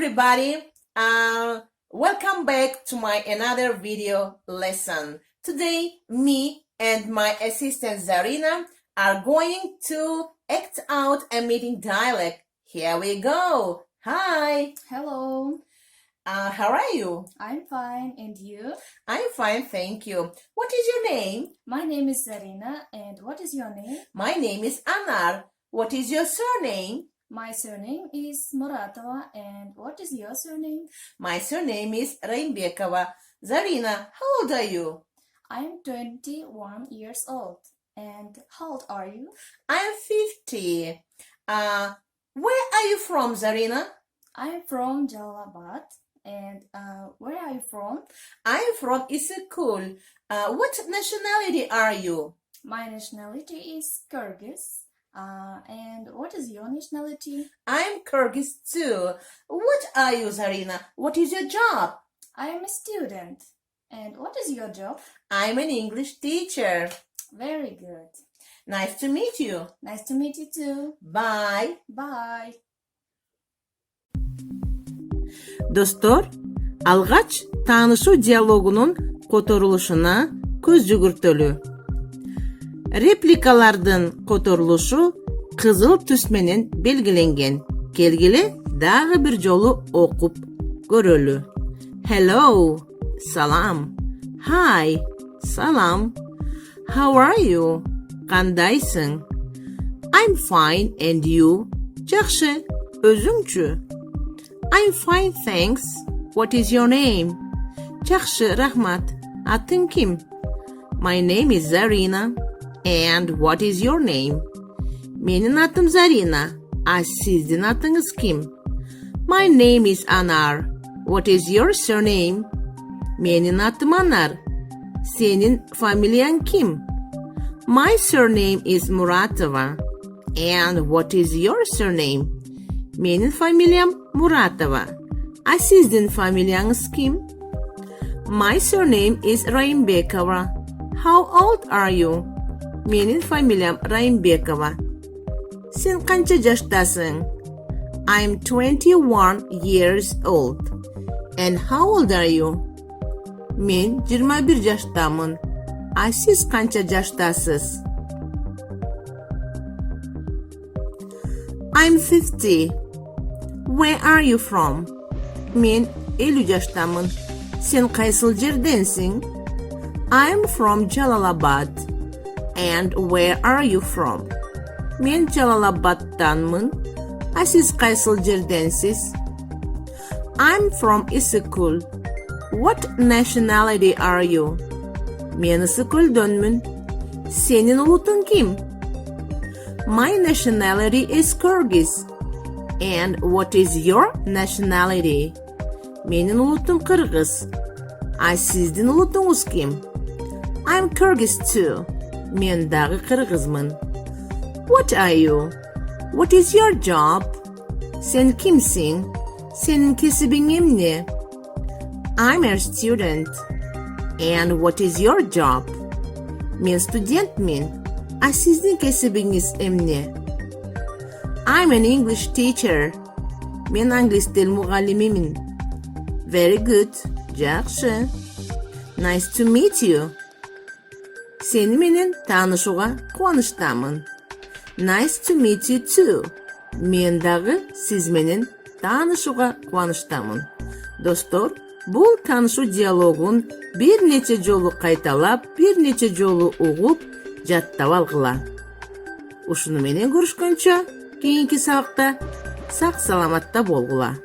everybody. Welcome back to my another video lesson. Today, me and my assistant Zarina are going to act out a meeting dialect. Here we go. Hi. Hello. How are you? I'm fine. And you? I'm fine, thank you. What is your name? My name is Zarina. And what is your name? My name is Anar. What is your surname? My surname is Muratova. And what is your surname? My surname is Raimbekova. Zarina, how old are you? I'm 21 years old. And how old are you? I'm 50. Where are you from, Zarina? I'm from Jalalabad. And where are you from? I'm from Isikul. What nationality are you? My nationality is Kyrgyz. And what is your nationality? I'm Kyrgyz too. What are you, Zarina? What is your job? I'm a student. And what is your job? I'm an English teacher. Very good. Nice to meet you. Nice to meet you too. Bye. Bye. Достор, Алгачкы Таанышуу диалогунун которулушуна көз жүгүртөлү. Репликалардын которулушу кызыл түс менен белгиленген. Келгиле дагы бир жолу окуп көрөлү. Hello, Салам. Hi, Салам. How are you? Кандайсың? I'm fine, and you? Жакшы, өзүңчү? I'm fine, thanks. What is your name? Жакшы, рахмат. Атым ким? My name is Zarina. And what is your name? Менин атым Zarina. Сиздин атыңыз ким? My name is Anar. What is your surname? Менин атым Анар. Сенин фамилияң ким? My surname is Muratova. And what is your surname? Менин фамилиям Muratova. Сиздин фамилияңыз ким? My surname is Raimbekova. How old are you? Менин фамилиям Raimbekova. Сен канча жаштасың? I'm 21 years old. And how old are you? Мен 21 жаштамын. Сиз канча жаштасыз? I'm 50. Where are you from? Мен 50 жаштамын. Сен кайсыл жерденсиң? I'm from Jalalabad. And where are you from? Мен Jalalabad'tanмын. Сиз кайсыл жерденсиз? I'm from Isikul. What nationality are you? Мен Isikul'dönмүн. Сенин улутуң ким? My nationality is Kyrgyz. And what is your nationality? Менин улутум кыргыз. Сиздин улутуңуз ким? I'm Kyrgyz too. Мен дагы кыргызмын. What are you? What is your job? Сен кимсиң? Сенин кесибиң эмне? I'm a student. And what is your job? Мен студентмин. Сиздин кесибиңиз эмне? I'm an English teacher. Мен англис тил мугалимимин. Very good. Жакшы. Nice to meet you. Сени менен таанышууга кубанычтамын. Nice to meet you too. Мен дагы сиз менен таанышууга кубанычтамын. Достор, бул таанышуу диалогун бир нече жолу кайталап, бир нече жолу угуп, жаттап алгыла. Ушуну менен көрүшкөнчө, кийинки сабакта сак саламатта болгула.